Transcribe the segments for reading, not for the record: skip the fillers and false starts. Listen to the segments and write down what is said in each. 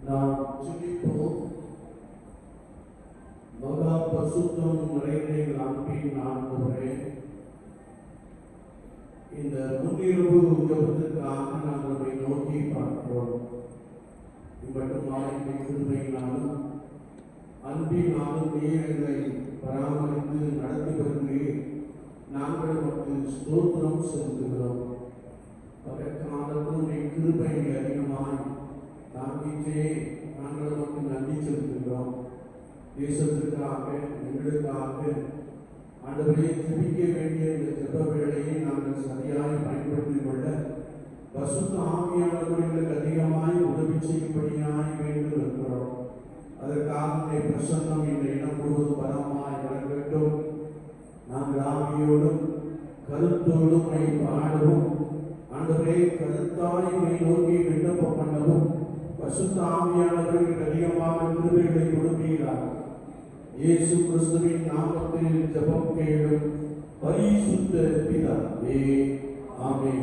நாம் ஜெபிப்போம். மகா பரிசுத்தம் நிறைந்த அன்பின் ஆண்டவரே, இந்த முன்னிரவு ஜெபத்திற்காக நாங்கள் நம்மை நோக்கி பார்க்கிறோம். இவ்வளவு கிருபையினாலும் அன்பினாலும் நீர் எங்களை பராமரித்து நடத்தி வருகிறீர். நாங்கள் நமக்கு ஸ்தோத்திரம் செலுத்துகிறோம். அதற்கான கிருபை அதிகமாய் தாங்கிச்சே நாங்கள் நமக்கு நன்றி செலுத்துகிறோம். தேசத்திற்காக எங்களுக்காக ஆண்டவரை ஜெபிக்க வேண்டிய இந்த ஜெப வேளையை நாங்கள் சரியாய் பயன்படுத்திக் கொள்ள பரிசுத்த ஆவியானவர்களுக்கு அதிகமாய் உதவி செய்யும்படியாய் வேண்டும் இருக்கிறோம். அதற்காக பிரசன்னம் இந்த இடம் முழுவதும் பலமாய் வளர்க்கட்டும். நாங்கள் ஆவியோடும் கருத்தோடும் பாடவும் ஆண்டவரே கருத்தாய் நோக்கி விண்ணப்பம் பண்ணவும் பரிசுத்த ஆவியானவர்களுக்கு அதிகமாக கிருபைகளை கொடுப்பீராக. இயேசு கிறிஸ்துவின் நாமத்தில் ஜெபம் கேளும் பரிசுத்த பிதாவே, ஆமென்.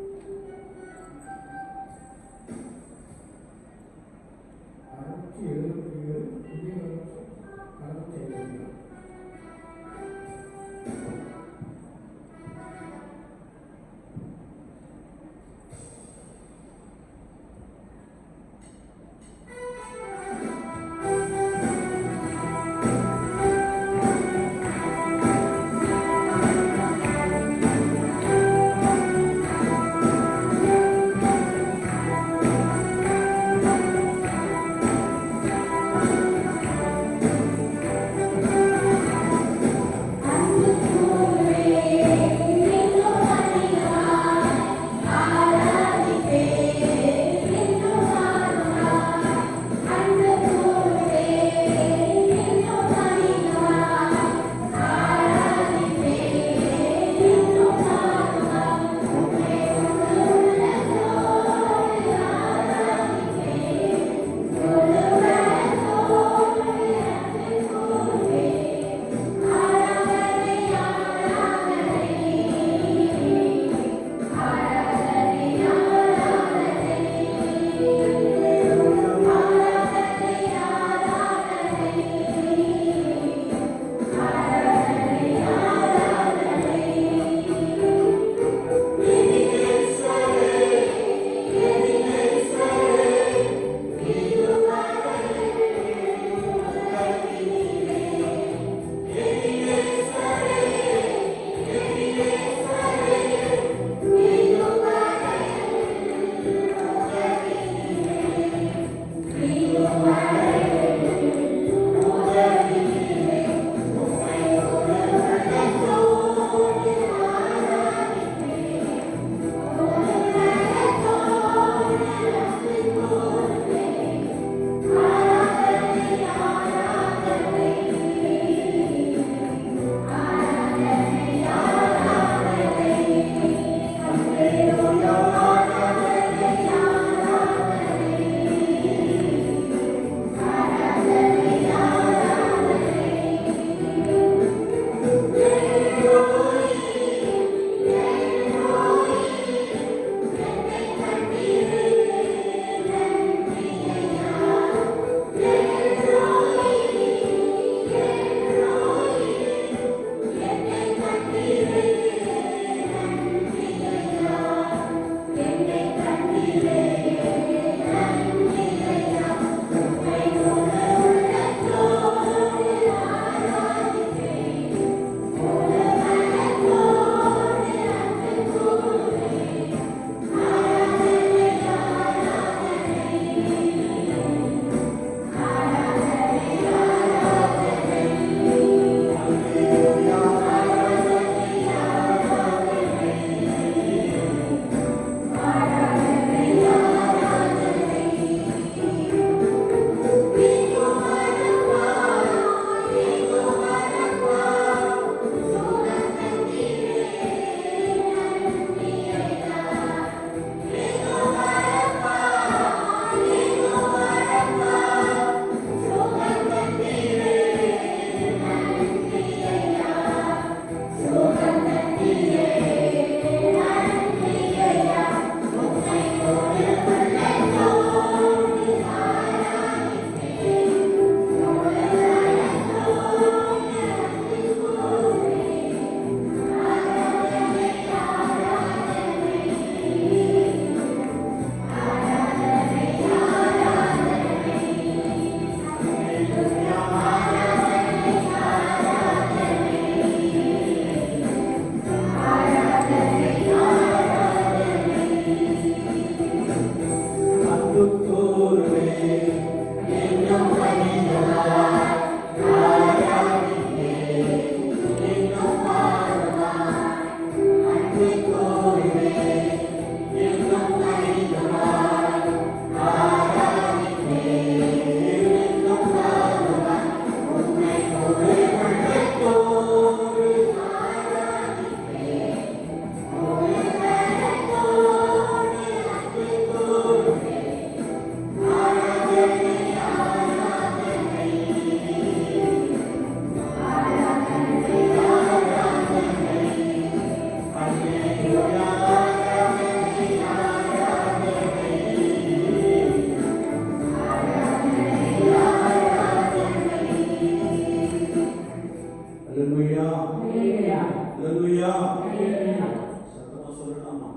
அல்லேலூயா அல்லேலூயா அல்லேலூயா அல்லேலூயா சத்தமா சொல்லலாமா?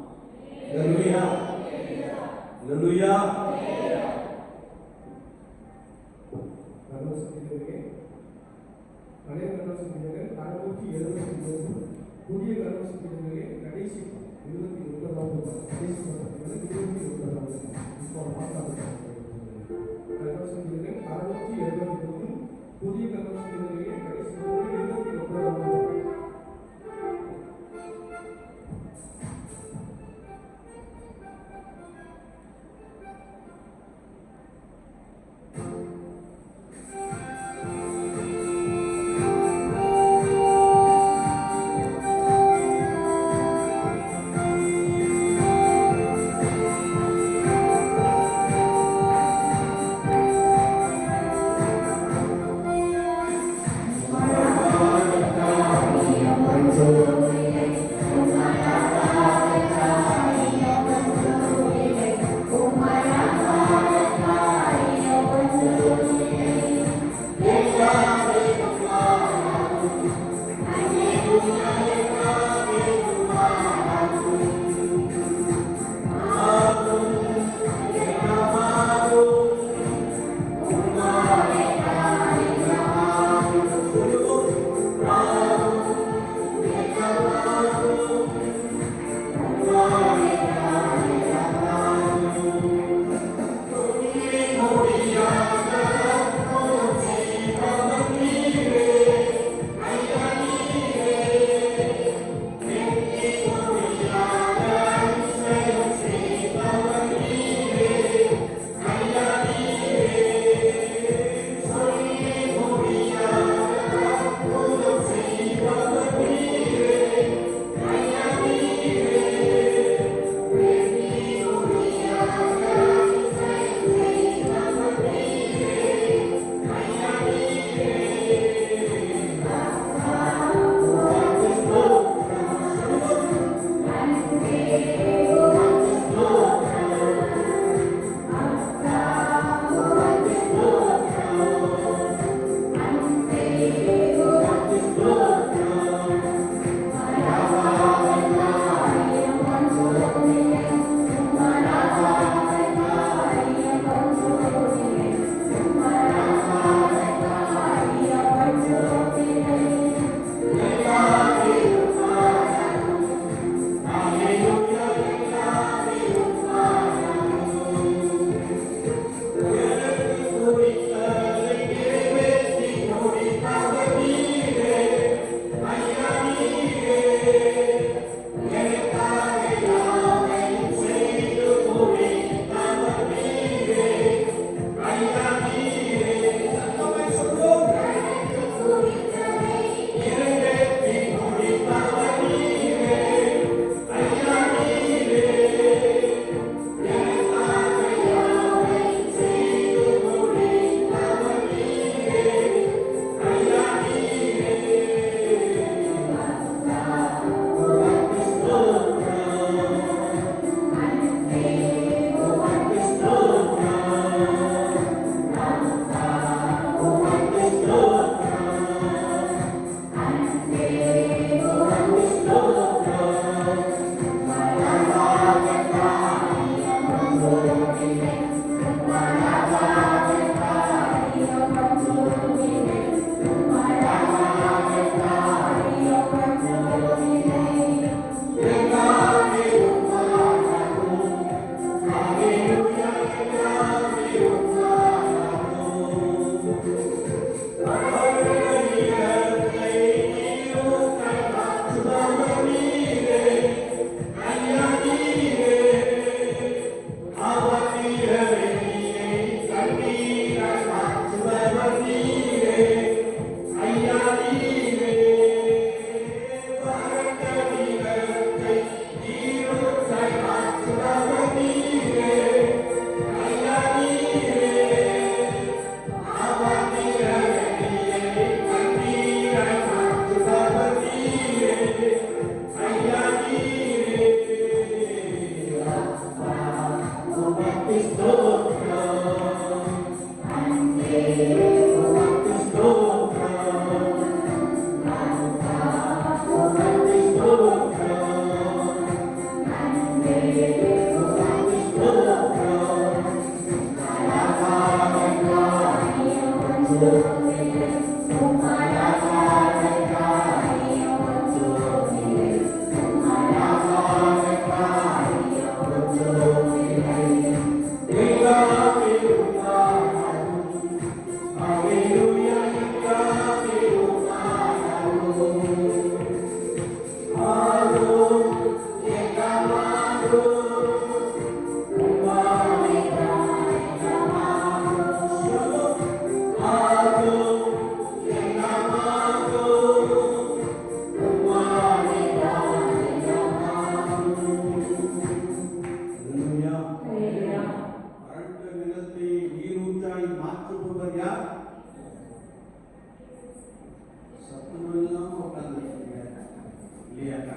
அல்லேலூயா அல்லேலூயா. கர்மசக்திகளே, பழைய கர்மசக்திகள் 673, புதிய கர்மசக்திகளே கடைசி 29வது கடைசி பக்கத்தில் 29வது இப்போ மாற்றாக கர்மசக்திகள் 673, புதிய கர்மசக்திகளே கடைசி 29வது. Thank you.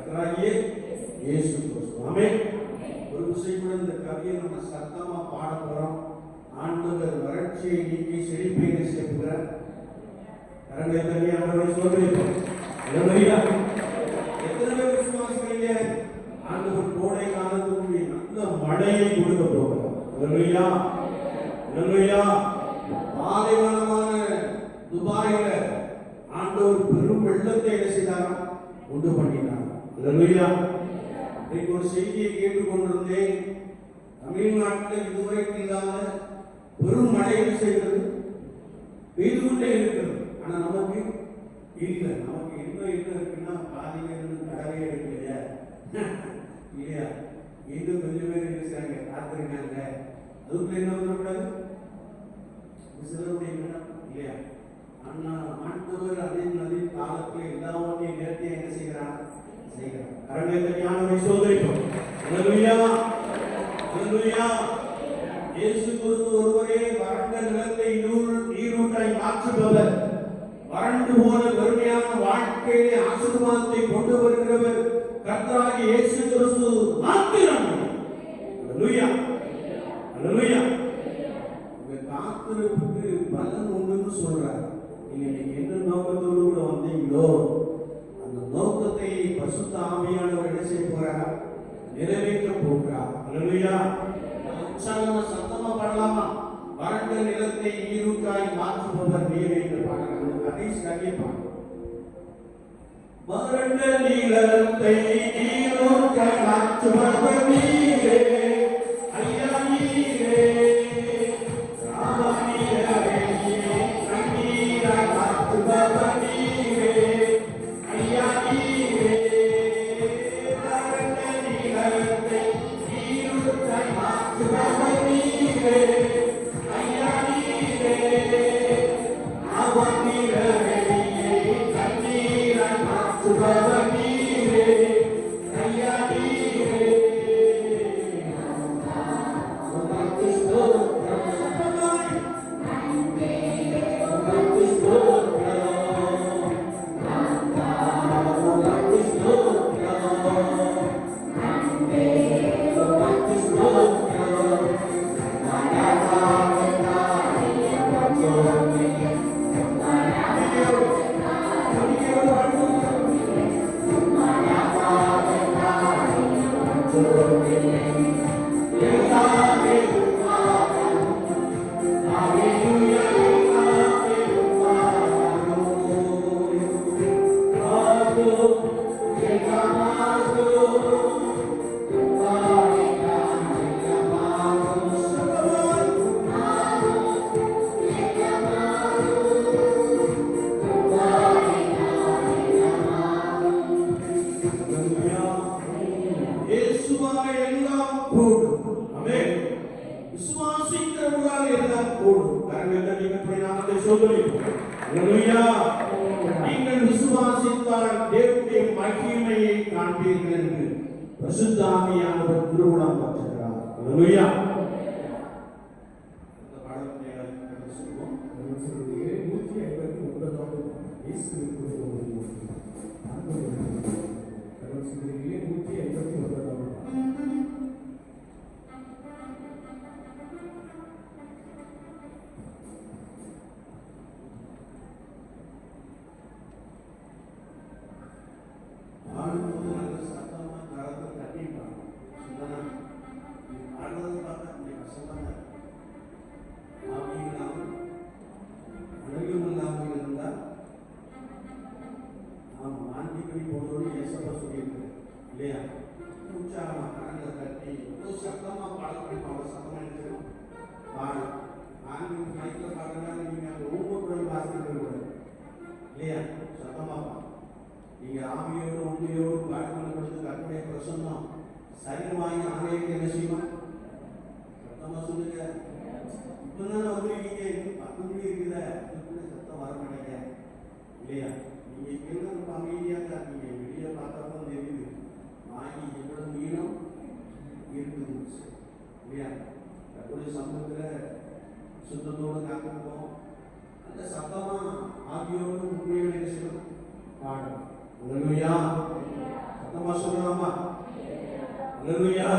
கர்த்தராகிய இயேசு கிறிஸ்து. ஆமென். ஒரு விஷயம் கூட இந்த கவியை நம்ம சத்தமா பாட போறோம். ஆண்டவர் வறட்சியை நீக்கி செழிப்பை செய்கிறார். கரங்களை தட்டி ஆண்டவரை ஸ்தோத்திரிப்போம். அல்லேலூயா. எத்தனை பேர் விசுவாசிக்கிறீங்க? ஆண்டவர் கோடை காலத்துக்கு நல்ல மழையை கொடுக்க போகிறார். அல்லேலூயா. அல்லேலூயா. பாலைவனமான துபாயில ஆண்டவர் பெரும் வெள்ளத்தை என்ன செய்தார்? உண்டு பண்ணினார். அல்லேலூயா. இன்னைக்கு ஒரு செய்தியை கேட்டுக்கொண்டிருந்தேன். தமிழ்நாட்டில் இதுவரைக்கும் இல்லாத பெரும் மழை செய்கிறது, பெய்து கொண்டே இருக்கிறது. ஆனா நமக்கு இல்லை. நமக்கு என்ன இருக்குன்னா பாதிகள் கடவே எடுக்கலையா இல்லையா? இன்னும் கொஞ்சம் பேர் என்ன செய்றாங்க? காத்திருக்காங்க. அதுக்குள்ள என்ன வந்துடக்கூடாது சிலருடைய இல்லையா? ஆனா ஆண்டவர் அதே காலத்தில் எல்லாவற்றையும் நேர்த்தியா என்ன செய்கிறார்? செய்கிறார். கரங்களை தட்டி ஆண்டவரை ஸ்தோத்திரிப்போம். அல்லேலூயா. அல்லேலூயா. இயேசு கிறிஸ்து ஒருவரே வறண்ட நிலத்தை நீரூற்றாய் மாற்றுபவர். வறண்டு போன வெறுமையான வாழ்க்கையிலே ஆசீர்வாதத்தை கொண்டு வருகிறவர் கர்த்தராகிய இயேசு கிறிஸ்து மாத்திரம். அல்லேலூயா. அல்லேலூயா. உங்க காத்திருப்புக்கு பலன் உண்டுன்னு சொல்றார். நீங்க என்ன நோக்கத்தோடு கூட வந்தீங்களோ அந்த நோக்கத்தை பரிசுத்த ஆவியானவர் என்ன செய்ய போறார்? நிறைவேற்ற போகிறார். அல்லேலூயா. உற்சாகமா சத்தமா பாடலாமா? வறண்ட நிலத்தை நீரூற்றாய் மாற்றுபவர் நீர் என்று பாடலாம். கடைசி கவியை பாடலாம். வறண்ட நிலத்தை நீரூற்றாய் மாற்றுபவர் நீரே, ஐயா நீரே. ராமநீரே கண்ணீராய் மாற்றுபவர் நீரே, ஐயா நீரே. வறண்ட நிலத்தை நீரூற்றாய் மாற்றுபவர் நீரே, ஐயா நீரே. ராமநீரே கண்ணீராய் மாற்றுபவர் நீரே, ஐயா நீரே. உமக்கு ஸ்தோத்திரம். உமக்கு ஸ்தோத்திரம். உமக்கு ஸ்தோத்திரம். உமக்கு ஸ்தோத்திரம். இயேசுவாலே எல்லாம் கூடும். ஆமென். விசுவாசிக்கிறவர்களால் எல்லாம் கூடும். கரங்களை தட்டி கர்த்தருடைய நாமத்தை ஸ்தோத்திரிப்போம். அல்லேலூயா. நீங்கள் விசுவாசித்தால் தேவனுடைய மகிமையை காண்பீர்கள் என்று பரிசுத்த ஆவியானவர் திருவுளம் பற்றுகிறார். அல்லேலூயா. இந்த பாடத்தை சொல்லுவோம். 159வது இயேசு கிறிஸ்து இல்லையா? உற்சாகமா கரங்களை தட்டி சத்தமா பாடக்கூடிய சத்தமா நினைச்சிடும் பாடம். ஆங்கில மைக்கில் பாடுறதுனா நீங்க ஒவ்வொரு வாசிக்கிறது இல்லையா? சத்தமா பாடு. நீங்க ஆவியோடு உண்மையோடு பாடுகளை கொடுத்து கற்பனை பிரசன்னம் சரீரமாகி ஆலயத்தை என்ன செய்யுமா? சத்தமா சொல்லுங்க. இப்பதானே வந்துருக்கீங்க, இன்னும் 10 மணி இருக்குல்ல, அதுக்குள்ள சத்தம் வர மாட்டேங்க இல்லையா? நீங்க கேள்வி அமைதியா தான் இருக்கீங்க. வெளியே பார்த்தா தெரியுது ஆகி எவ்வளவு நீளம் இருக்குது இல்லையா? தற்போதைய சமூகத்தில் சுத்தத்தோடு காத்திருக்கோம். அந்த சத்தமா ஆவியோடு உண்மையோடு என்ன செய்யணும்? பாடும். அல்லேலூயா. நம்ம சொல்லலாமா? அல்லேலூயா.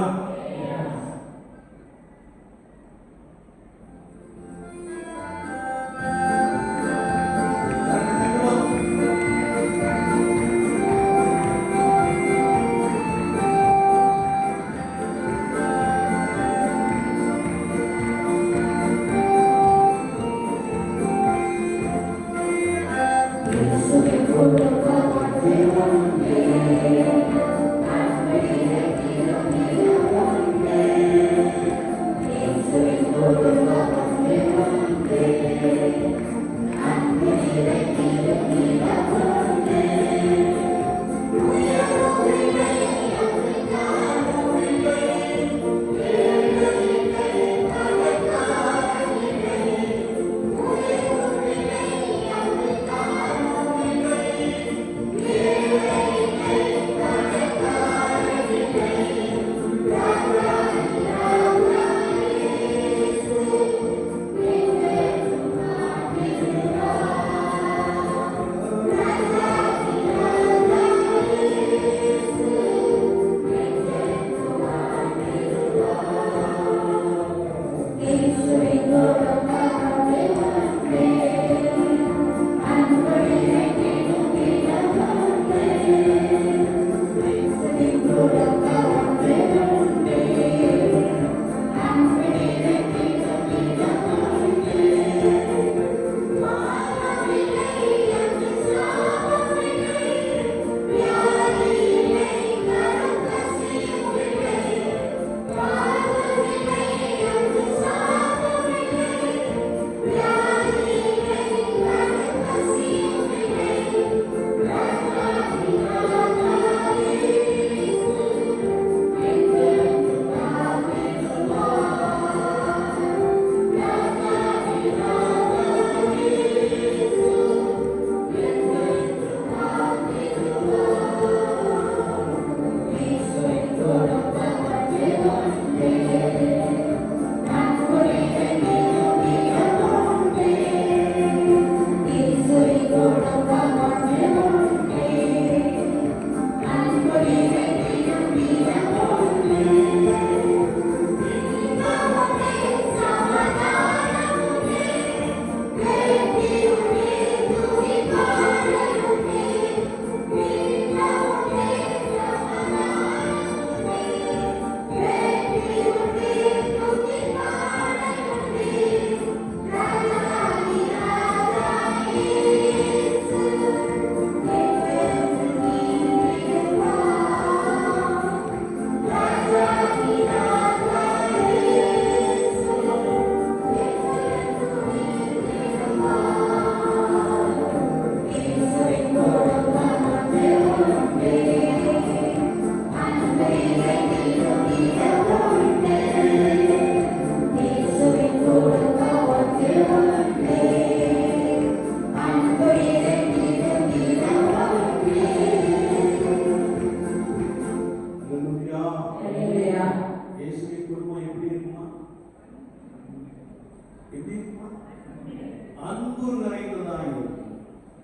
அன்பு நிறைந்ததாக இருக்கும்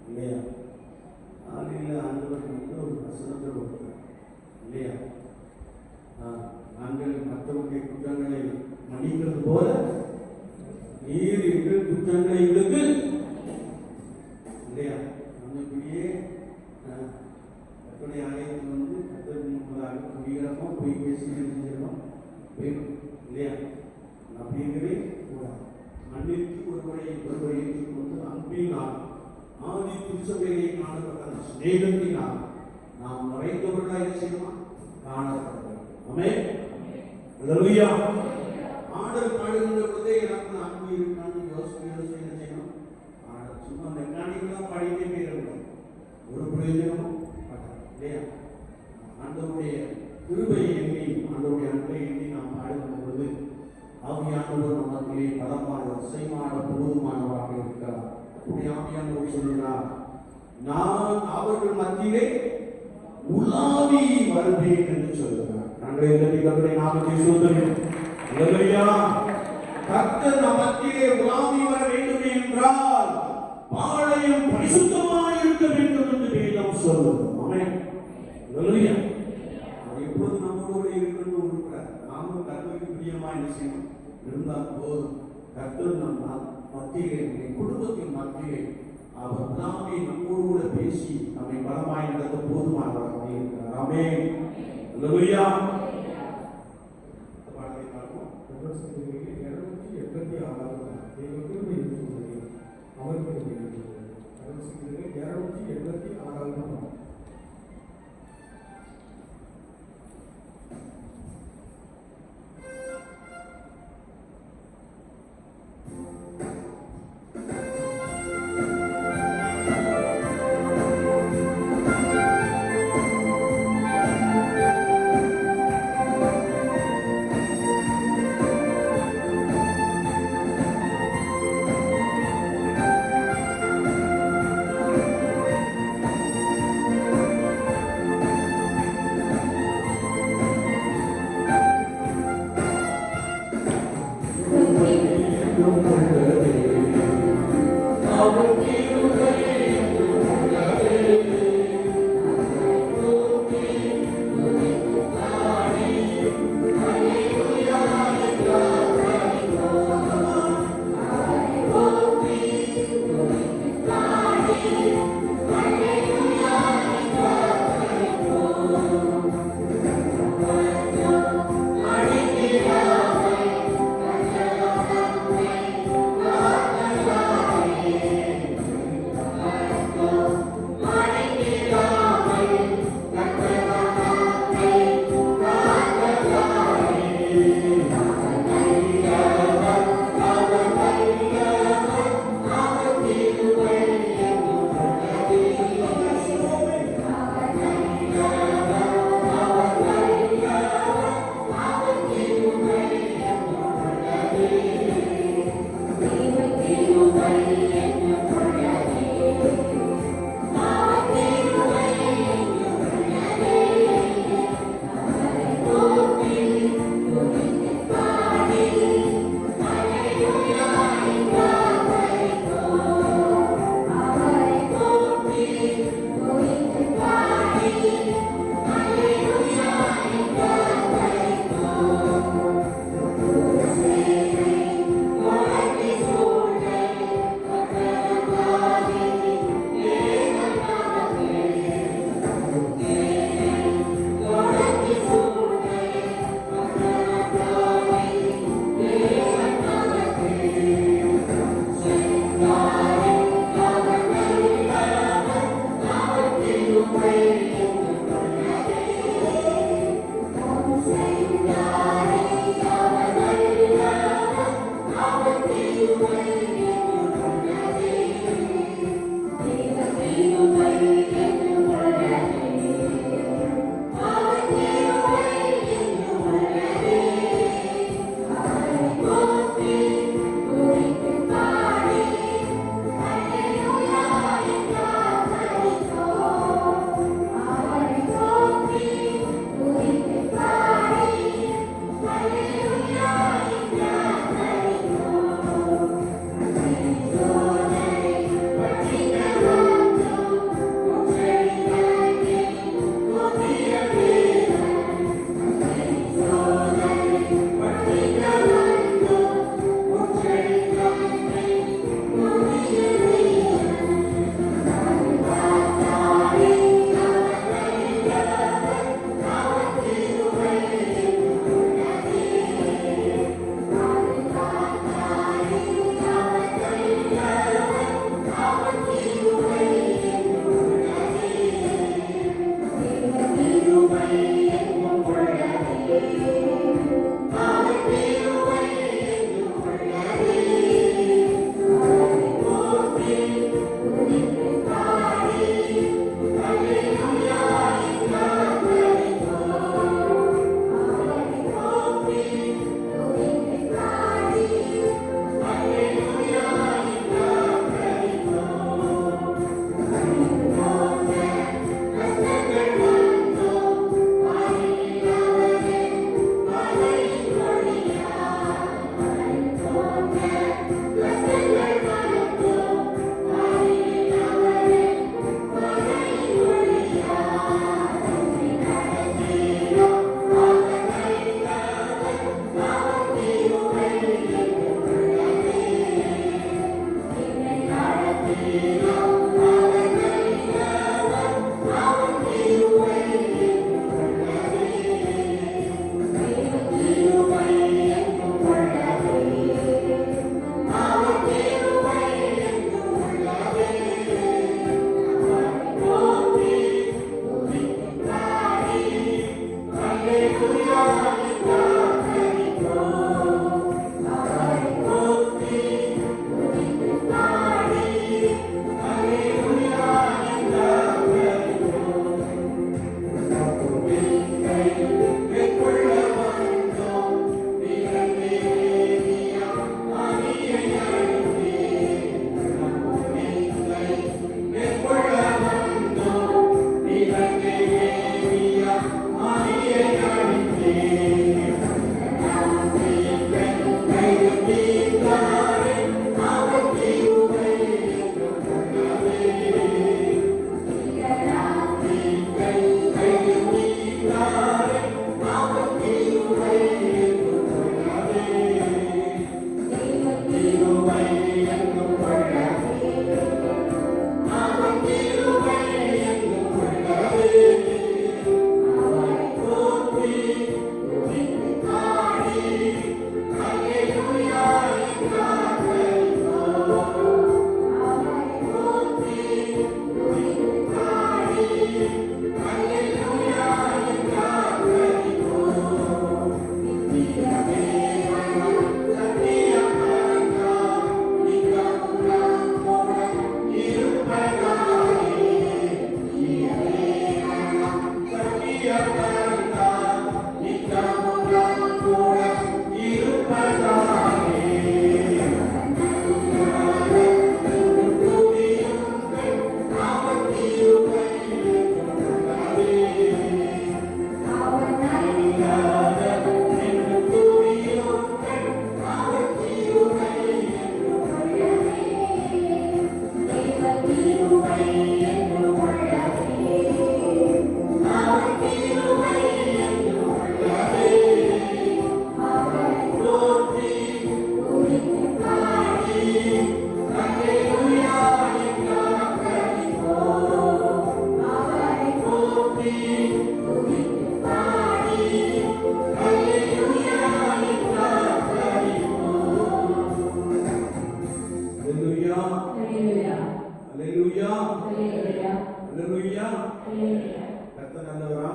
இல்லையா? ஆலையில் ஆண்டவர் வந்து ஒரு வசனத்தில் கொடுத்தார் இல்லையா? நாங்கள் மற்றவருடைய குற்றங்களை மன்னிக்கிறது போல நீர் எங்கள் குற்றங்களை எங்களுக்கு இல்லையா? நம்ம இப்படியே கற்பனை ஆலயத்தில் வந்து கத்தருக்கு முன்பதாக குடிக்கிறோமோ போய் பேசி செஞ்சிடணும் இல்லையா? அப்படிங்கிறதே கூடாது. மன்னித்து ஒருவரை ஏற்றுக்கொண்டு அன்பினால் ஆதி திருச்சபையை காணப்பட்ட ஸ்நேகத்தினால் நாம் நிறைந்தவர்களாக செய்யலாம் காணப்பட வேண்டும். ஆமென். அல்லேலூயா. ஆடல் பாடுகின்ற பொழுதே எனக்கு அன்பு இருக்கான்னு யோசனை செய்யணும். சும்மா மெக்கானிக்கலாக பாடிட்டே போயிடணும், ஒரு பிரயோஜனமும் இல்லையா? ஆண்டவருடைய கிருபையை எண்ணி ஆண்டவருடைய அன்பை எண்ணி நாம் பாடுகின்ற பொழுது ஆவியானவர் நமக்கு பலமான செய்மான போதுமானவராக இருக்கிறார். ஆவியானவர் சொல்கிறார், நான் அவர்கள் மத்தியிலே உலாவி வருவேன் என்று சொல்கிறார். நாங்கள் இந்த நாமத்தை சொல்கிறோம். கர்த்தர் நம் மத்தியிலே உலாவி வர வேண்டும் என்றால் பாளையம் பரிசுத்தமாக இருக்க வேண்டும் என்று வேதம் சொல்லும். ஆமென். அல்லேலூயா. அவர் எப்பொழுது நம்மோடு இருக்கணும் இருக்கிறார். நாமும் கர்த்தருக்கு பிரியமா என்ன செய்யணும் இருந்தால் போதும். கர்த்தர் நம் மத்தியிலே, நம்முடைய குடும்பத்தின் மத்தியிலே அவர் பிதாவே நம்மோடு கூட பேசி நம்மை பலமாய் நடத்த போதுமானவராக இருக்கிறார். ஆமென். அல்லேலூயா. பாடலை பார்ப்போம். சகோதரர்களே, 286 தேவ கிருபை இருக்கிறது, அவர் கிருபை இருக்கிறது. 286 Thank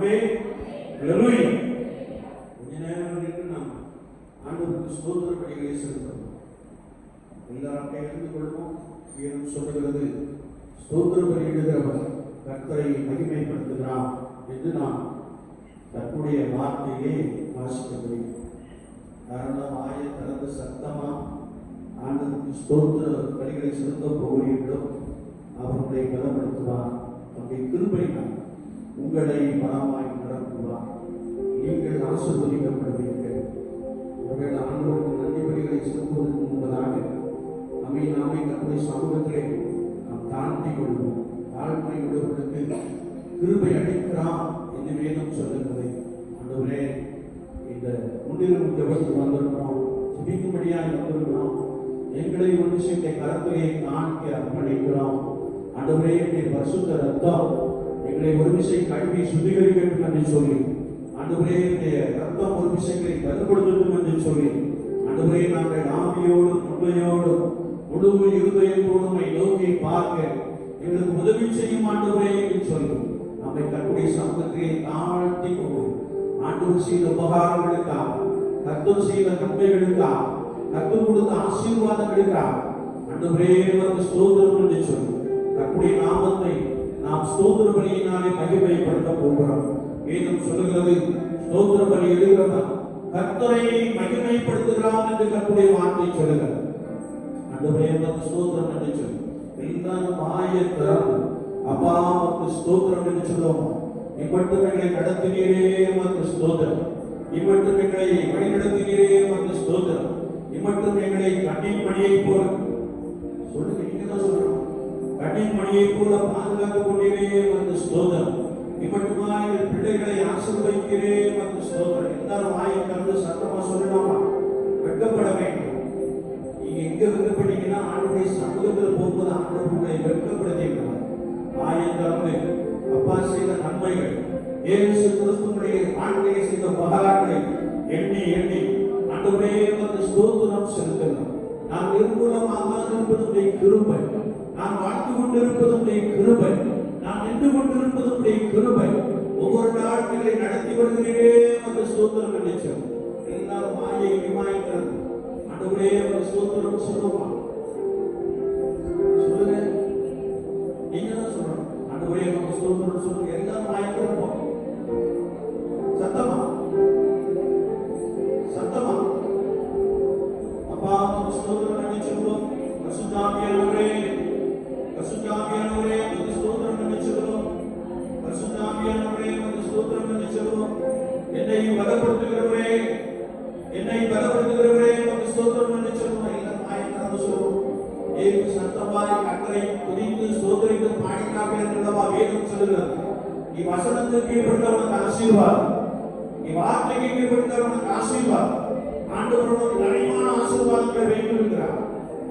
ஆமென். ஹல்லேலூயா. கொஞ்ச நேரம் நின்று நாம் ஆண்டவருக்கு ஸ்தோத்திர பலிகளை செலுத்தணும். எல்லாரும் எழுந்து கொள்வோம். வேதம் சொல்லுகிறது, ஸ்தோத்திர பலியிடுகிறவர் கர்த்தரை மகிமைப்படுத்துகிறார் என்று நாம் தன்னுடைய வார்த்தையிலே வாசிக்க முடியும். காரணம் ஆய திறந்த சத்தமா ஆண்டவருக்கு ஸ்தோத்திர பலிகளை செலுத்த போகிறீர்களோ அவர்களை பலப்படுத்துவார். அவருடைய கிருபையினால் உங்களை பலமாய் நடத்துவார். நீங்கள் ஆசீர்வதிக்கப்படுவீர்கள். ஒருவேளை ஆண்டவருக்கு நன்றி பலிகளை செலுத்துவதற்கு முன்பதாக நம்மை நம்முடைய சமூகத்திலே நாம் தாழ்த்தி கொள்வோம். தாழ்மை உள்ளவர்களுக்கு கிருபை அளிக்கிறார் என்று வேதம் சொல்லுகிறது. ஆண்டவரே, இந்த முன்னிலும் ஜெபத்துக்கு வந்திருக்கிறோம், ஜெபிக்கும்படியாக வந்திருக்கிறோம். எங்களை ஒரு விஷயத்தை கருத்திலே காண்க அர்ப்பணிக்கிறோம். ஆண்டவரே, எங்களுடைய பரிசுத்த ரத்தம் எங்களை ஒரு விஷயம் கழுவி சுத்திகரிக்கட்டும் என்று சொல்லி, ஆண்டவரே, என்னுடைய ரத்தம் ஒரு விஷயங்களை கருப்படுத்தட்டும் என்று சொல்லி, ஆண்டவரே, நாங்கள் ஆவியோடும் உண்மையோடும் முழு இருதயத்தோடும் நோக்கி பார்க்க எங்களுக்கு உதவி செய்யும் ஆண்டவரே என்று சொல்லி நம்மை தன்னுடைய சமூகத்திலே தாழ்த்தி கொண்டு ஆண்டவர் செய்த உபகாரங்களுக்காக, கர்த்தர் செய்த நன்மைகளுக்காக, கர்த்தர் கொடுத்த ஆசீர்வாதங்களுக்காக ஆண்டவரே உமக்கு ஸ்தோத்திரம் என்று சொல்லி தன்னுடைய நாமத்தை நாம் ஸ்தோத்திர பலியினாலே மகிமைப்படுத்த போகிறோம். வேதம் சொல்லுகிறது, ஸ்தோத்திர பலி எடுக்கிறவன் கர்த்தரை மகிமைப்படுத்துகிறான் என்று கர்த்தருடைய வார்த்தை சொல்லுகிறது. ஆண்டவரே உமக்கு ஸ்தோத்திரம் என்று சொல்லி எல்லாரும் வாயை திறந்து அப்பா உமக்கு ஸ்தோத்திரம் என்று சொல்லுவோம். இம்மட்டும் எங்களை நடத்தினீரே உமக்கு ஸ்தோத்திரம். இம்மட்டும் எங்களை வழிநடத்தினீரே உமக்கு ஸ்தோத்திரம். இம்மட்டும் எங்களை கண்ணின் மணியை போல சொல்லுங்க, நீங்க தான் சொல்லணும், கண்ணின் மணியை போல பாதுகாத்துக் கொண்டீரே உமக்கு ஸ்தோத்திரம். இம்மட்டுமா எங்கள் பிள்ளைகளை ஆசீர்வதிக்கிறே உமக்கு ஸ்தோத்திரம். எல்லாரும் வாயை திறந்து சத்தமா சொல்லலாமா? வெட்கப்பட வேண்டும். நீங்க எங்க வெட்கப்பட்டீங்கன்னா ஆண்டுடைய சமூகத்தில் போகும்போது ஆண்டு உங்களை வெட்கப்படுத்திக்கிறார். வாயை திறந்து அப்பா செய்த நன்மைகள், இயேசு கிறிஸ்துவுடைய வாழ்க்கையை செய்த உபகாரங்களை எண்ணி எண்ணி ஆண்டவரே உமக்கு ஸ்தோத்திரம் செலுத்துகிறோம். நான் நிர்மூலமாக இருப்பதுடைய கிருபை, நான் வாழ்ந்து கொண்டிருப்பதுடைய கிருபை, நான் நின்று கொண்டிருப்பதுடைய கிருபை, ஒவ்வொரு நாட்களை நடத்தி வருகிறே உமக்கு ஸ்தோத்திரம் என்று எல்லாரும் வாயை விமானிக்கிறது. ஆண்டவரே உமக்கு ஸ்தோத்திரம் சொல்லுமா? சொல்லுங்க, நீங்க தான் சொல்லணும். ஆண்டவரே உமக்கு ஸ்தோத்திரம் சொல்லுங்க. எல்லாரும் வாயை திறப்போம். சத்தமா சத்தமா அப்பா உமக்கு ஸ்தோத்திரம் என்று சொல்லுவோம். பரிசுத்தாவியானவரே, பரிசுத்தாவியானவரே உமக்கு ஸ்தோத்திரம் என்று சொல்லுவோம். பரிசுத்தாவியானவரே உமக்கு ஸ்தோத்திரம் என்று சொல்லுவோம். என்னை பலப்படுத்துகிறவரே, என்னை பலப்படுத்துகிறவரே உமக்கு ஸ்தோத்திரம் என்று சொல்லுவோம். எல்லாம் வாயை திறந்து சொல்லுவோம். ஏழு சத்தமாய் கர்த்தரை துதித்து ஸ்தோத்திரித்து பாடினார்கள் என்றல்லவா வேதம் சொல்லுகிறது. நீ வசனத்துக்கு கீழ்ப்பட்டவனுக்கு ஆசீர்வாதம், நீ வார்த்தைக்கு கீழ்ப்பட்டவனுக்கு ஆசீர்வாதம். ஆண்டவர் உனக்கு நிறைவான ஆசீர்வாதங்களை வைத்திருக்கிறார்.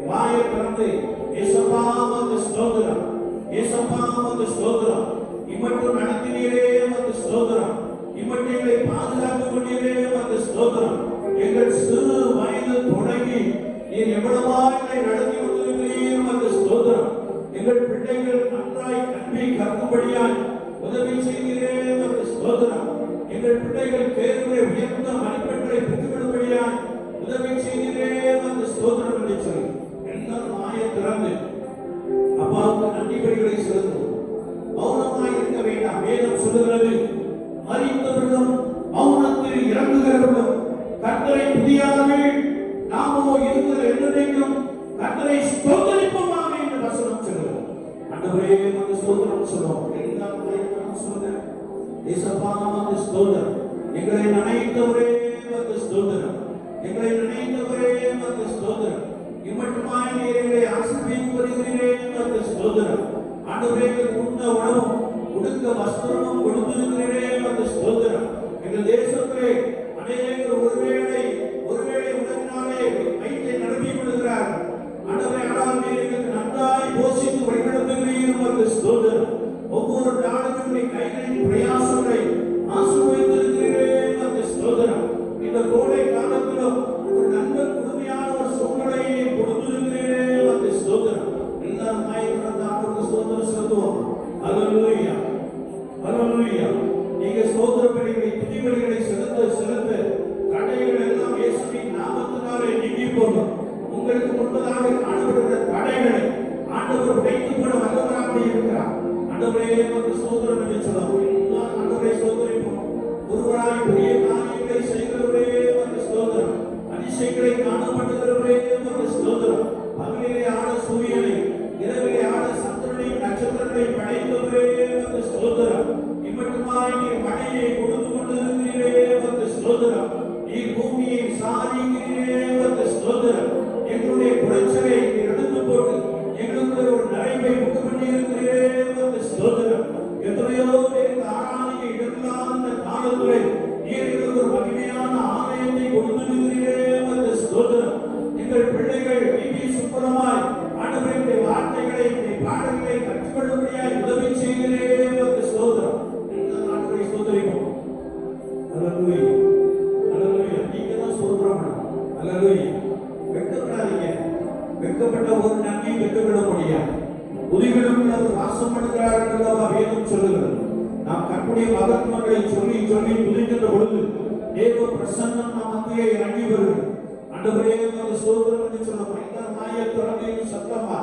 வாயை திறந்து இயேசப்பா உமக்கு ஸ்தோத்திரம், இயேசப்பா உமக்கு ஸ்தோத்திரம். இம்மட்டும் நடத்தினீரே உமக்கு ஸ்தோத்திரம். இம்மட்டும் எங்களை பாதுகாத்துக் கொண்டீரே உமக்கு ஸ்தோத்திரம். எங்கள் சிறு வயது தொடங்கி நீர் எவ்வளவா எங்களை நடத்தி கொண்டிருக்கிறீர் உமக்கு ஸ்தோத்திரம். எங்கள் பிள்ளைகள் நன்றாய் கல்வி கற்கும்படியாய் உதவி செய்கிறே உமக்கு ஸ்தோத்திரம். எங்கள் பிள்ளைகள் தேர்வுகளை உயர்ந்த மதிப்பெண்களை பெற்றுவிடும்படியாய் உதவி செய்கிறே உமக்கு ஸ்தோத்திரம் என்று சொல்லி எல்லாரும் வாயை திறந்து அப்பாவுக்கு நன்றி பலிகளை செலுத்துவோம். மௌனமாய் இருக்க வேண்டாம். வேதம் சொல்லுகிறது, மரித்தவர்களும் மௌனத்தில் இறங்குகிறவர்களும் கர்த்தரை துதியாதவர்கள், நாமோ இருக்கிற என்றைக்கும் கர்த்தரை ஸ்தோத்திரிப்போமாக என்று வசனம் சொல்லுகிறது. ஆண்டவரே உமக்கு ஸ்தோத்திரம் சொல்லுவோம். எல்லாரும் வாயை திறந்து சொல்லுங்க. இயேசப்பா உமக்கு ஸ்தோத்திரம். எங்களை நினைத்தவரே உமக்கு ஸ்தோத்திரம். எங்களை நினைத்தவரே உமக்கு ஸ்தோத்திரம். இம்மட்டுமாய் நீர் எங்களை ஆசீர்வதித்து வருகிறீரே உமக்கு ஸ்தோத்திரம். ஆண்டவரே உண்ண உணவும் உடுக்க வஸ்திரமும் கொடுத்திருக்கிறீரே உமக்கு ஸ்தோத்திரம். எங்கள் தேசத்திலே அநேகர் ஒருவேளை உடனாலே வயிற்றை நிரப்பி விடுகிறார். ஆண்டவரே, ஆனால் நீர் எங்களுக்கு நன்றாய் போஷித்து வழிநடத்துகிறீர் உமக்கு ஸ்தோத்திரம். ஒவ்வொரு நாளுக்கும் நீ கைகளின் பிரயாசங்களை ஆசீர்வதித்திருக்கிறீரே உமக்கு ஸ்தோத்திரம். இந்த கோடை காலத்திலும் ஒரு நல்ல குடுமையான ஒரு சூழ்நிலையை கொடுத்திருக்கிறீரே உமக்கு ஸ்தோத்திரம். எல்லாரும் வாயை திறந்து ஆண்டவருக்கு ஸ்தோத்திரம் செலுத்துவோம். ஹல்லேலூயா, ஹல்லேலூயா. நீங்க ஸ்தோத்திர பலிகளை துதிபலிகளை செலுத்த தடைகள் எல்லாம் இயேசுவின் நாமத்தினாலே நீங்கி போகும். உங்களுக்கு முன்பதாக காணப்படுகிற தடைகளை ஆண்டவர் உடைத்து போட வல்லவராக இருக்கிறார். ஆண்டவரே உமக்கு ஸ்தோத்திரம் என்று சொல்லுவோம். எல்லாம் ஆண்டவரை ஸ்தோத்திரிப்போம். ஒருவராய் பெரிய காரியங்களை செய்கிறவரே உமக்கு ஸ்தோத்திரம். அதிசயங்களை காணப்படுகிறவரே உமக்கு ஸ்தோத்திரம். பகலிலே ஆட சூரியனை, இரவிலே ஆட சந்திரனை, நட்சத்திரங்களை படைத்தவரே உமக்கு ஸ்தோத்திரம். இம்மட்டுமாய் நீர் மழையை கொடுத்து கொண்டிருக்கிறீரே உமக்கு ஸ்தோத்திரம். நீர் பூமியை சாதிக்கிறீரே உமக்கு ஸ்தோத்திரம். எங்களுடைய குறைச்சலை எடுத்து போட்டு எங்களுக்கு ஒரு நிறைவை உண்டு பண்ணி இருக்கிறீரே உமக்கு ஸ்தோத்திரம். எத்தனையோ பேருக்கு ஆராதனை இடமில்லாத காலத்திலே நீர் எங்களுக்கு ஒரு மகிமையான ஆலயத்தை கொடுத்திருக்கிறீரே உமக்கு ஸ்தோத்திரம். எங்கள் பிள்ளைகள் நீதி சுப்பரமாய் ஆண்டவருடைய வார்த்தைகளை பாடல்களை கற்றுக்கொள்ளும்படியாய் உதவி செய்கிறே உமக்கு ஸ்தோத்திரம். ஆண்டவரை ஸ்தோத்திரிப்போம். அல்லேலூயா, அல்லேலூயா. நீங்க தான் ஸ்தோத்திரம் பண்ணணும். அல்லேலூயா. வெட்கப்படாதீங்க. வெட்கப்பட்ட ஒரு நன்மை வெட்கப்பட முடியாது. உதவிகளுக்குள் அவர் வாசம் பண்ணுகிறார் என்றல்லவா வேதம் சொல்லுகிறது. நாம் கர்த்தருடைய மகத்துவங்களை சொல்லி சொல்லி துதிக்கின்ற பொழுது தேவ பிரசன்னம் நம் மத்தியே இறங்கி வருகிறது. ஆண்டவரே உமக்கு ஸ்தோத்திரம் என்று சொல்லுவோம். பயங்கரமாய திறமையின் சத்தமா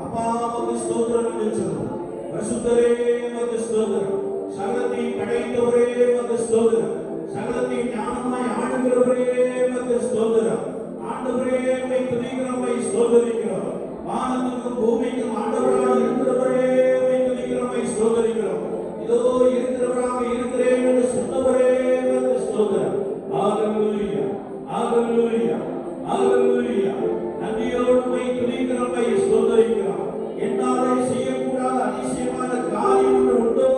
அப்பா உமக்கு ஸ்தோத்திரம் என்று சொல்லுவோம். பரிசுத்தரே உமக்கு ஸ்தோத்திரம். சகலத்தை படைத்தவரே உமக்கு ஸ்தோத்திரம். சகலத்தை ஞானமாய் ஆளுகிறவரே உமக்கு ஸ்தோத்திரம். ஆண்டவரே உம்மை துதிக்கிறோம், உம்மை ஸ்தோத்திரிக்கிறோம். வானத்துக்கும் பூமிக்கும் ஆண்டவராக இருக்கிறவரே உம்மை துதிக்கிறோம், உம்மை ஸ்தோத்திரிக்கிறோம். இதோ இருக்கிறவராக இருக்கிறேன் என்று சொன்னவரே உமக்கு ஸ்தோத்திரம். ஹalleluya, ஹalleluya, ஹalleluya. நன்றியோடு உம்மை துதிக்கிறோம், உம்மை ஸ்தோத்திரிக்கிறோம். என்னாலே செய்யக்கூடாத அதிசயமான காரியம் ஒன்று உண்டோ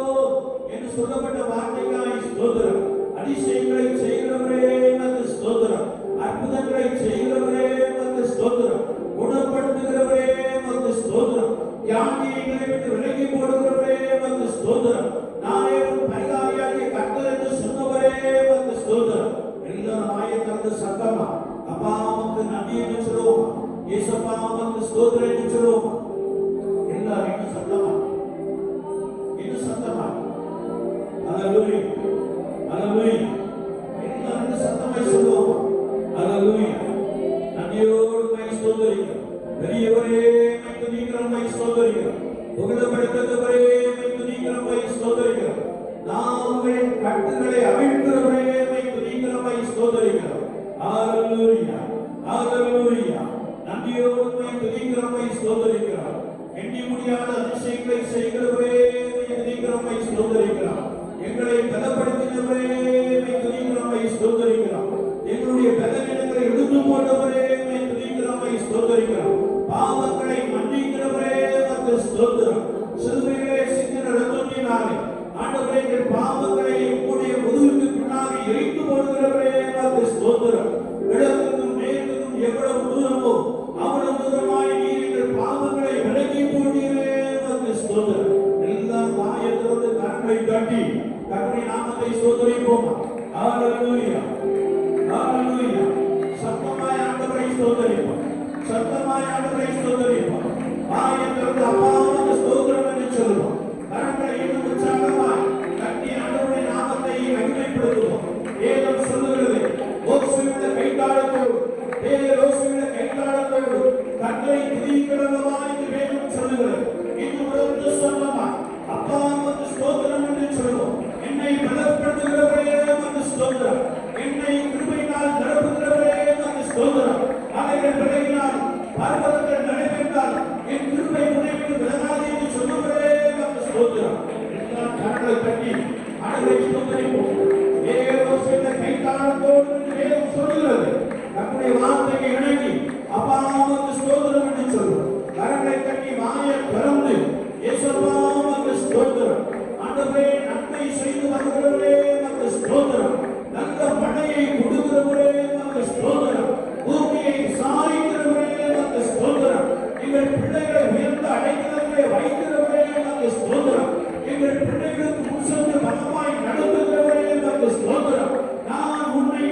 என்று சொல்லப்பட்ட வார்த்தைக்காய் ஸ்தோத்திரம். அதிசயங்களை செய்கிறவரே உமக்கு ஸ்தோத்திரம். அற்புதங்களை செய்கிறவரே உமக்கு ஸ்தோத்திரம். குணப்படுத்துகிறவரே உமக்கு ஸ்தோத்திரம். வியாதிகளை விட்டு விலகி போடுகிறவரே உமக்கு ஸ்தோத்திரம். நானே உன் பரிகாரியாகிய கர்த்தர் என்று சொன்னவரே உமக்கு ஸ்தோத்திரம். எல்லாரும் ஆயத்தந்து சத்தமா அப்பா உமக்கு நன்றி என்று சொல்லுவோம். இயேசுப்பா உமக்கு ஸ்தோத்திரம் என்று சொல்லுவோம். எல்லாரும் இன்னும் சத்தமா, இன்னும் சத்தமா. அல்லேலூயா, அல்லேலூயா. எல்லாரும் சத்தமாய் சொல்லுவோம். அல்லேலூயா. நன்றியோடு உம்மை ஸ்தோத்திரிக்கிறோம். பெரியவரே உம்மை துதிக்கிறோம், உம்மை ஸ்தோத்திரிக்கிறோம். புகழப்படுத்தவரே உம்மை துதிக்கிறோம், உம்மை ஸ்தோத்திரிக்கிறோம். நாவுகளின் கட்டுகளை அவிழ்க்கிறவரே உம்மை துதிக்கிறோம், உம்மை ஸ்தோத்திரிக்கிறோம். ஹalleluya, ஹalleluya. நன்றியோடு உம்மை துதிக்கிறோம், உம்மை ஸ்தோத்திரிக்கிறோம். எண்ணி முடியாத அதிசயங்களை செய்கிறவரே உம்மை துதிக்கிறோம், உம்மை ஸ்தோத்திரிக்கிறோம். எங்களை பலப்படுத்தினவரே உம்மை துதிக்கிறோம், உம்மை ஸ்தோத்திரிக்கிறோம். எங்களுடைய பலவீனங்களை எடுத்து போட்டவரே உம்மை துதிக்கிறோம், உம்மை ஸ்தோத்திரிக்கிறோம். பாவங்களை மன்னிக்கிறவரே உமக்கு ஸ்தோத்திரம். சிலுவையிலே சிந்தின இரத்தத்தினாலே ஆண்டவரே எங்கள் பாவங்களை உம்முடைய முதுகுக்கு பின்னாடி எரித்து போடுகிறவரே உமக்கு ஸ்தோத்திரம். கிழக்குக்கும் மேற்குக்கும் எவ்வளவு தூரமோ அவ்வளவு தூரமாய் நீர் எங்கள் பாவங்களை விலக்கி போட்டீரே உமக்கு ஸ்தோத்திரம். எல்லாம் வாயை திறந்து கரங்களை தட்டி கர்த்தருடைய நாமத்தை ஸ்தோத்திரிப்போம். ஹalleluya, ஹalleluya. சத்தமாய் ஆண்டவரை ஸ்தோத்திரிப்போம். சத்தமாய் ஆண்டவரை ஸ்தோத்திரிப்போம். வாயை திறந்து அப்பா உமக்கு ஸ்தோத்திரம் என்று சொல்லுவோம். கரங்களை இன்னும் உற்சாகமாய் தட்டி ஆண்டவருடைய நாமத்தை மகிமைப்படுத்துவோம். வேதம் சொல்லுகிறது, ஓசுவிட கைத்தாளத்தோடு ஓசுவிட கைத்தாளத்தோடு கர்த்தரை துதிக்கிறவா என்று வேதம் சொல்லுகிறது. இன்னும் ஒரு சொல்லமா அப்பா உமக்கு ஸ்தோத்திரம் என்று சொல்லுவோம். என்னை பலப்படுத்துகிறவரே உமக்கு ஸ்தோத்திரம். என்னை கிருபையினால் நிரப்புகிறவரே உமக்கு ஸ்தோத்திரம். அலைகள் விலகினால் பர்வதங்கள் நடைபெற்றால் என் கிருபை உன்னை விட்டு விலகாது என்று சொன்னவரே உமக்கு ஸ்தோத்திரம். எல்லாம் கரங்களை தட்டி ஆண்டவரை ஸ்தோத்திரிப்போம். ஓசுவிட கைத்தாளத்தோடு என்று வேதம் சொல்லுகிறது. நம்முடைய வார்த்தைக்கு இணங்கி அப்பா உமக்கு ஸ்தோத்திரம் என்று சொல்லுவோம். கரங்களை தட்டி வாயை திறந்து இயேசுவா உமக்கு ஸ்தோத்திரம். ஆண்டவரே நன்மை செய்து வருகிறவரே உமக்கு ஸ்தோத்திரம். நல்ல மழையை கொடுக்கிறவரே உமக்கு ஸ்தோத்திரம். பூமியை சாய்க்கிறவரே உமக்கு ஸ்தோத்திரம். எங்கள் பிள்ளைகளை உயர்ந்த அடைக்கலத்திலே வைக்கிறவரே உமக்கு ஸ்தோத்திரம். எங்கள் பிள்ளைகளுக்கு முன்சென்று பலமாய் நடத்துகிறவரே உமக்கு ஸ்தோத்திரம். நான் உன்னை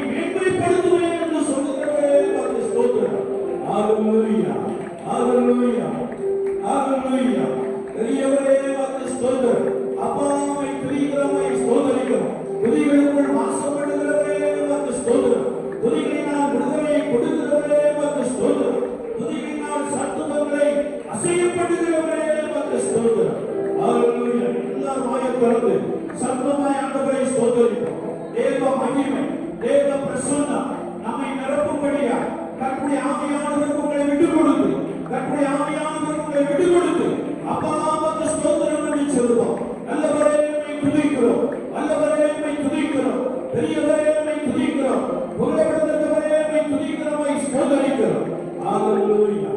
மகிமை, தேவ பிரசன்னம் நம்மை நிரப்பும்படியா கர்த்தருடைய ஆவியானவர் உங்களை விட்டுக் கொடுத்து, கர்த்தருடைய ஆவியானவர் உங்களை விட்டுக் கொடுத்து, அப்பா உமக்கு ஸ்தோத்திரம் என்று சொல்லுவோம். நல்லவரே உம்மை துதிக்கிறோம், நல்லவரே உம்மை துதிக்கிறோம், பெரியவரே உம்மை துதிக்கிறோம், புகழப்படுத்தவரே உம்மை துதிக்கிறோம், ஸ்தோத்திரிக்கிறோம். ஹalleluya,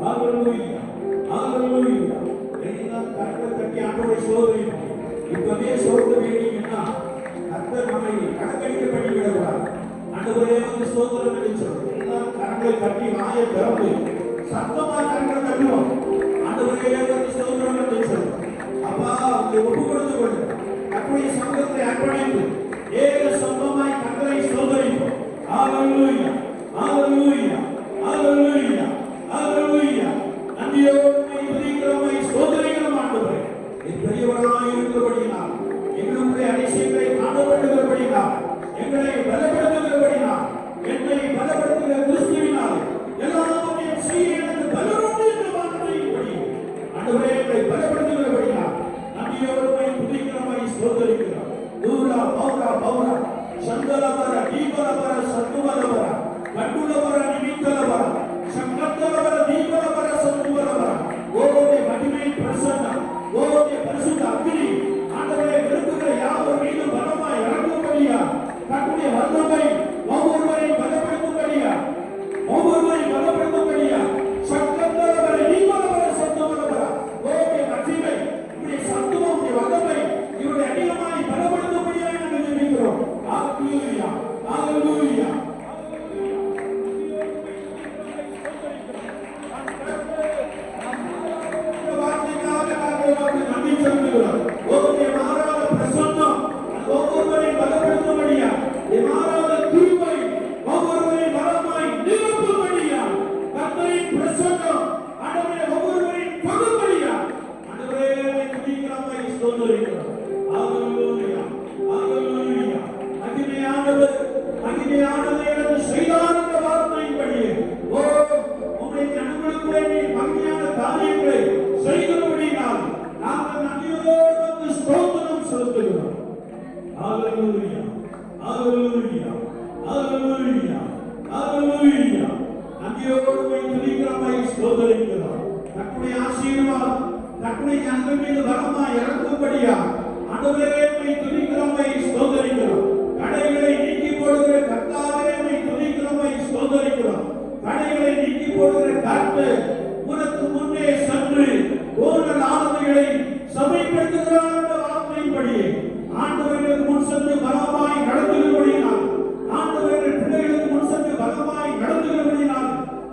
ஹalleluya, ஹalleluya. எல்லாம் கர்த்தரை தட்டி ஆண்டவரை ஸ்தோத்திரிப்போம். இப்பவே சோர்ந்து வேண்டிங்கன்னா கர்த்தர் நம்மை கடற்கடிக்க பண்ணி விடக்கூடாது. ஆண்டவரே உமக்கு ஸ்தோத்திரம் என்று சொல்றோம். எல்லாம் கரங்களை தட்டி வாயை திறந்து சத்தமா கரங்களை தட்டுவோம். ஆண்டவரே உமக்கு ஸ்தோத்திரம் என்று சொல்றோம். அப்பா உங்களை ஒப்பு கொடுத்து கொண்டு கர்த்தருடைய சமூகத்தை அர்ப்பணித்து ஏக சம்பமாய் கர்த்தரை ஸ்தோத்திரிப்போம். ஹalleluya, ஹalleluya, ஹalleluya, ஹalleluya. நன்றியோடு உம்மை துதிக்கிறோம், ஸ்தோத்திரிக்கிறோம். ஆண்டவரே என் பெரியவராய் இருக்கிறபடியால், எங்களுடைய அதிசயங்களை காண வேண்டுகிறபடியால், எங்களை பலப்படுத்துகிறபடியால், என்னை பலப்படுத்துகிற கிறிஸ்துவினால் எல்லாவற்றையும் செய்ய எனக்கு பலன் உண்டு என்ற வார்த்தையின்படி ஆண்டவரே எங்களை பலப்படுத்துகிறபடியால் நன்றியோடு உம்மை துதிக்கிறோம், ஸ்தோத்திரிக்கிறோம். தூரா பௌரா பௌரா சந்தலபர தீபலபர சத்துவலபர கண்டுலபர நிமித்தலபர சங்கத்தலபர தீபலபர சத்துவலபர ஓரோடைய மகிமை பிரசன்னம், ஓரோடைய பரிசுத்த அக்கினி ஆண்டவரே விரும்புகிற யாவர் மீது பலமாய் இறங்கும்படியா கர்த்தருடைய வல்லமை ஒவ்வொருவரையும் பலப்படுத்தும்படியா, ஒவ்வொருவரையும் பலப்படுத்தும்படியா சங்கத்தலபர தீபலபர சத்துவலபர ஓரோடைய மகிமை இப்படி சத்துவம் வல்லமை இவருடைய அதிகமாய் பலப்படுத்தும்படியா நாங்கள் ஜெபிக்கிறோம். ஹalleluya, ஹalleluya. Hallelujah, hallelujah, hallelujah, hallelujah. நன்றியோடு உம்மை துதிக்கிறோம், ஸ்தோத்திரிக்கிறோம். கர்த்தருடைய ஆசீர்வாதம் கர்த்தருடைய ஜனங்கள் மீது வரமாய் இறங்கும்படியா ஆண்டவரே உம்மை துதிக்கிறோம், ஸ்தோத்திரிக்கிறோம். தடைகளை நீக்கி போடுகிற கர்த்தாவே உம்மை துதிக்கிறோம், ஸ்தோத்திரிக்கிறோம். தடைகளை நீக்கி போடுகிற கர்த்தர் உனக்கு முன்னே சென்று ஓரல் ஆளுமைகளை சபைப்படுத்துகிறார் என்ற வார்த்தையின்படியே ஆண்டவர்களுக்கு முன் சென்று பலமாய் நடத்துகிறபடியினால், ஆண்டவர்கள் பிள்ளைகளுக்கு முன் சென்று பலமாய் நடத்துகிறபடியினால்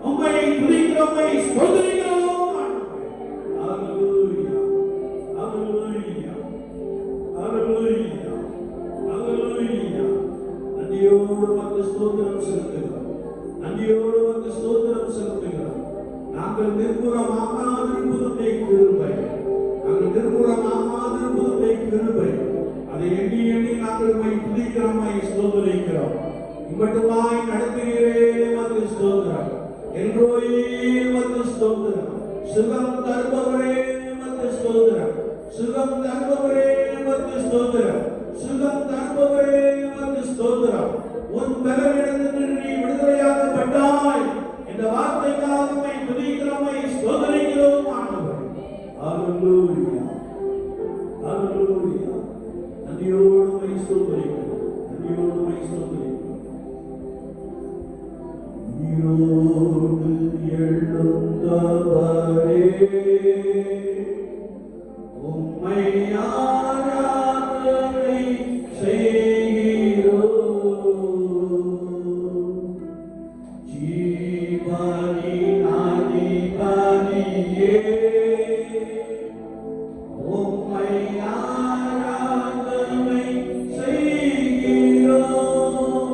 உம்மை துதிக்கிறோம், ஸ்தோத்திரிக்கிறோம். ஹalleluya, ஹalleluya, ஹalleluya, ஹalleluya. நன்றியோடு உமக்கு ஸ்தோத்திரம் செலுத்துகிறோம், நன்றியோடு உமக்கு ஸ்தோத்திரம் செலுத்துகிறோம். நாங்கள் நிர்மூலமாகாதிருப்பதுடைய கிருபை, நாங்கள் நிர்மூலமாகாதிருப்பதுடைய கிருபை, அதை எண்ணி எண்ணி நாங்கள் உம்மை துதிக்கிறோம், ஸ்தோத்திரிக்கிறோம். இம்மட்டுமாய் நடத்துகிறே உமக்கு ஸ்தோத்திரம். எல்லோரே உமக்கு ஸ்தோத்திரம். சுகம் தருபவரே உமக்கு ஸ்தோத்திரம். சுகம் தருபவரே உமக்கு ஸ்தோத்திரம். சுகம் தருபவரே உமக்கு ஸ்தோத்திரம். உன் பலவிடத்தில் நீ விடுதலையாக்கப்பட்டாய் என்ற வார்த்தைக்காக உம்மை துதிக்கிறோம், ஸ்தோத்திரிக்கிறோம். ஆண்டவரே ஹalleluya, ஹalleluya. நன்றியோடு உம்மை ஸ்தோத்திரிக்கிறோம், நன்றியோடு உம்மை ஸ்தோத்திரிக்கிறோம். உயிரோடு எழுந்தவரே உம்மை ஆராதனை செய்கிறோம். ஜீவனின் அதிபதியே உம்மை ஆராதனை செய்கிறோம்.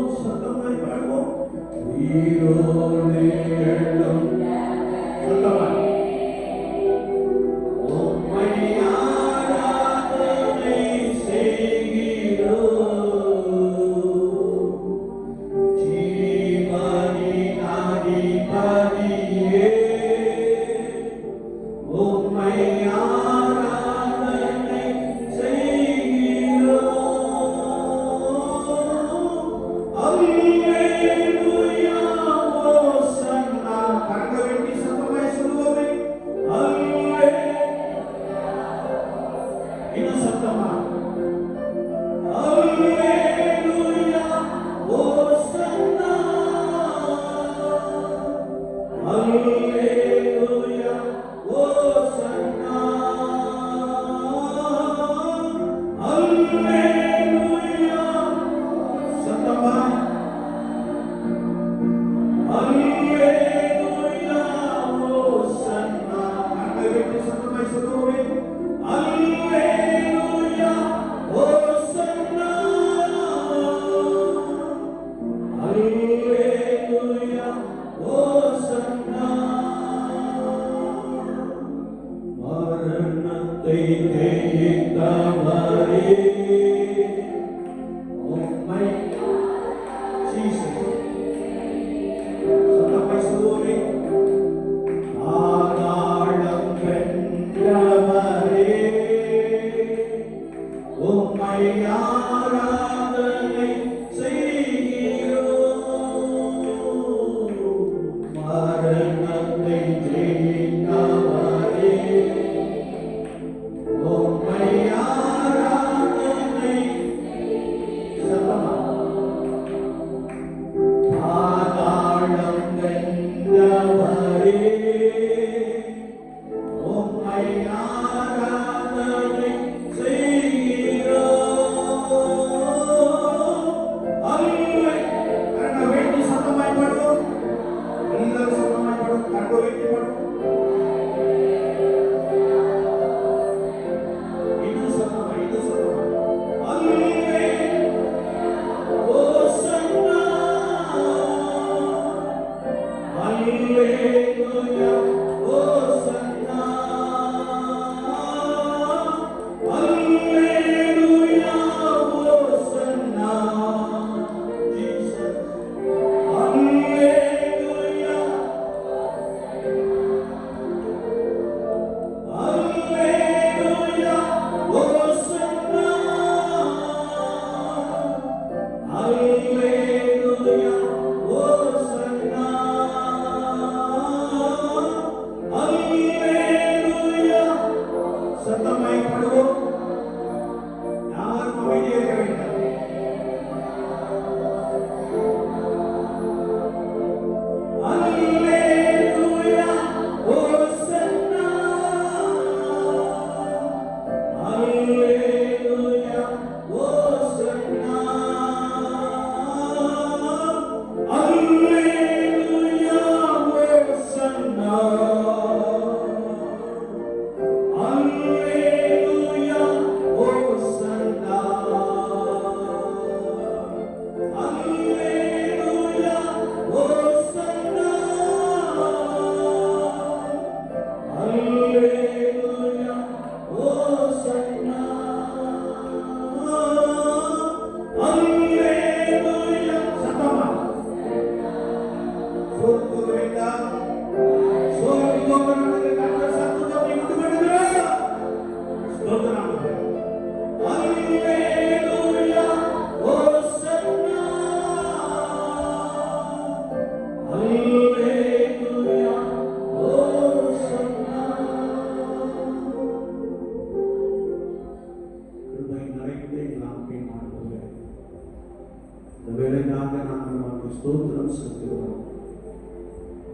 அதற்காக நாங்கள் நமக்கு ஸ்தோத்திரம் செலுத்துகிறோம்.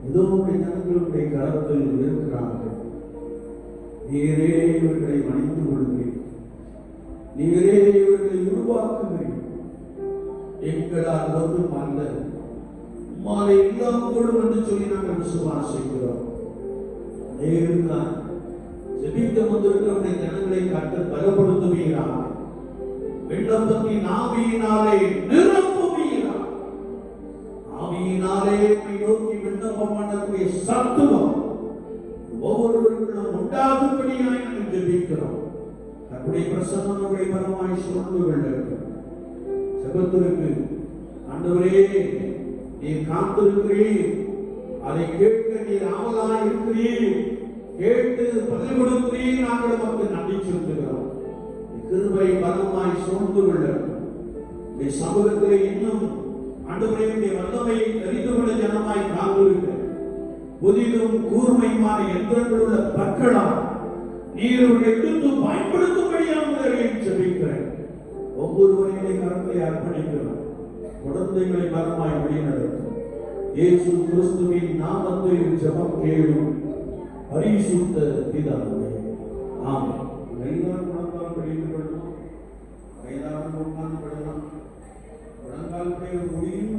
ஏதோ ஜனங்களுடைய கரத்தில் இருக்கிறார்கள். நீரே இவர்களை மன்னித்து கொள்கிறீர், நீரே இவர்களை உருவாக்குகிறீர். எங்களால் ஒன்றும் அல்ல, உம்மாலே எல்லாம் கூடும் என்று சொல்லி நாங்கள் விசுவாசிக்கிறோம். நேர்தான் ஜெபிக்க வந்திருக்கிற ஜனங்களை கர்த்தர் பலப்படுத்துவீராக. விண்ணப்பத்தின் ஆவியினாலே நிரப்புவீராக. ஆவியினாலே நோக்கி விண்ணப்பம் பண்ணக்கூடிய சத்துவம் ஒவ்வொருவருக்கும் உண்டாகும்படியாய் நாங்கள் ஜெபிக்கிறோம். தன்னுடைய பிரசன்னங்களுடைய பரமாய் சூழ்ந்து கொண்டிருக்கிறோம். ஜெபத்திற்கு ஆண்டவரே நீர் காத்திருக்கிறீர், அதை கேட்க நீர் ஆவலாய் இருக்கிறீர், கேட்டு பதில் கொடுக்கிறீர். நாங்கள் நமக்கு நன்றி செலுத்துகிறோம். கிருபை பலமாய் சூழ்ந்து கொண்டிருக்கிறோம். இந்த சமூகத்திலே இன்னும் ஆண்டவரே வல்லமையை தெரிந்து கொள்ள ஜனமாய் காத்திருக்க புதிதும் கூர்மையுமான எந்திரங்கள் உள்ள பற்களால் நீருடைய எடுத்து பயன்படுத்தும்படியாக ஜெபிக்கிறேன். ஒவ்வொருவரையுடைய கரத்தை அர்ப்பணிக்கிறோம். குழந்தைகளை பலமாய் வழிநடத்தும் இயேசு கிறிஸ்துவின் நாமத்தில் ஜெபம் கேளும் பரிசுத்த பிதாவே, ஆமென். எல்லாரும் முழங்கால் படித்துக் கொள்ளலாம், வயதானவர்கள் உட்கார்ந்து கொள்ளலாம். முழங்கால் முடியும்